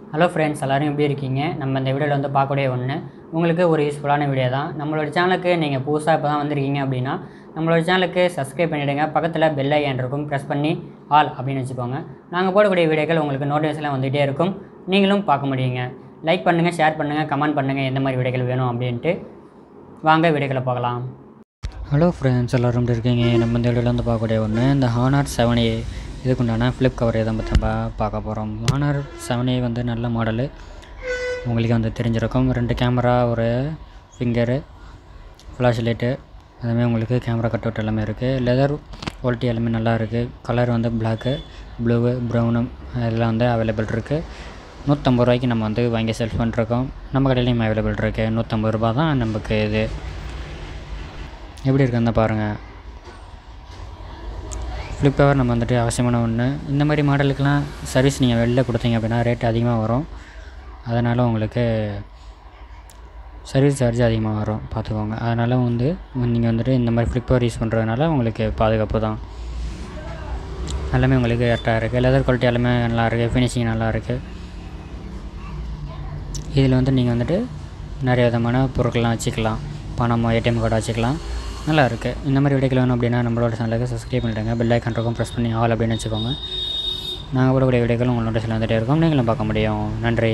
Hello friends, எல்லோரும் எப்படி இருக்கீங்க? நம்ம இந்த வீடியோவில் வந்து பார்க்கக்கூடிய ஒன்று உங்களுக்கு ஒரு யூஸ்ஃபுல்லான வீடியோ தான். நம்மளோட சேனலுக்கு நீங்கள் புதுசாக இப்போ தான் வந்திருக்கீங்க அப்படின்னா நம்மளோட சேனலுக்கு சப்ஸ்கிரைப் பண்ணிவிடுங்க. பக்கத்தில் பெல் ஐக்கான் இருக்கும், ப்ரெஸ் பண்ணி ஆல் அப்படின்னு வச்சுக்கோங்க. நாங்கள் போடக்கூடிய வீடியோக்கள் உங்களுக்கு நோட்டிஃபிகேஷன்லாம் வந்துகிட்டே இருக்கும், நீங்களும் பார்க்க முடியுங்க. லைக் பண்ணுங்கள், ஷேர் பண்ணுங்கள், கமெண்ட் பண்ணுங்கள் எந்த மாதிரி வீடியோக்கள் வேணும் அப்படின்ட்டு. வாங்க வீடியோக்களை பார்க்கலாம். ஹலோ ஃப்ரெண்ட்ஸ், எல்லோரும் எப்படி இருக்கீங்க? நம்ம இந்த வீடியோவில் வந்து பார்க்கக்கூடிய ஒன்று இந்த ஹானர் 7A இதுக்குண்டான ஃப்ளிப் கவர் இதை பற்றி பார்க்க போகிறோம். ஹானர் 7A வந்து நல்ல மாடலு, உங்களுக்கு வந்து தெரிஞ்சிருக்கும். 2 கேமரா, ஒரு ஃபிங்கரு, ஃப்ளாஷ் லைட்டு, அதுமாதிரி உங்களுக்கு கேமரா கட் அவுட் எல்லாமே இருக்குது. லெதர் குவாலிட்டி எல்லாமே நல்லா இருக்குது. கலர் வந்து பிளாக்கு, ப்ளூவு, ப்ரௌனு இதெல்லாம் வந்து அவைலபிள் இருக்குது. 150 ரூபாய்க்கு நம்ம வந்து வாங்கி செல் பண்ணிருக்கோம். நம்ம கடையிலையும் அவைலபிள் இருக்குது. 150 ரூபா தான் நமக்கு இது. எப்படி இருக்குன்னு பாருங்கள். ஃப்ளிப் கவர் நம்ம வந்துட்டு அவசியமான ஒன்று. இந்த மாதிரி மாடலுக்கெலாம் சர்வீஸ் நீங்கள் வெளில கொடுத்தீங்க அப்படின்னா ரேட் அதிகமாக வரும். அதனால் உங்களுக்கு சர்வீஸ் சார்ஜ் அதிகமாக வரும், பார்த்துக்கோங்க. அதனால் வந்து நீங்கள் வந்துட்டு இந்த மாதிரி ஃப்ளிப் கவர் யூஸ் பண்ணுறதுனால உங்களுக்கு பாதுகாப்பு தான். எல்லாமே உங்களுக்கு கரெக்டாக இருக்குது. லெதர் குவாலிட்டி எல்லாமே நல்லா இருக்குது. ஃபினிஷிங் நல்லா இருக்குது. இதில் வந்து நீங்கள் வந்துட்டு நிறைய விதமான பொருட்கள்லாம் வச்சுக்கலாம். பணம், ஏடிஎம் கார்டு வச்சுக்கலாம். நல்லா இருக்குது. இந்த மாதிரி வீடியோக்கள் வேணும் அப்படின்னா நம்மளோட சேனலுக்கு சப்ஸ்கிரைப் பண்ணிவிடுங்க. பெல் ஐக்கான் இருக்கும், ப்ரெஸ் பண்ணி ஆல் அப்படின்னு வச்சுக்கோங்க. நாங்கள் போடக்கூடிய வீடியோக்கள் உங்களோட சேனல் வந்துகிட்டே இருக்கும், நீங்களும் பார்க்க முடியும். நன்றி.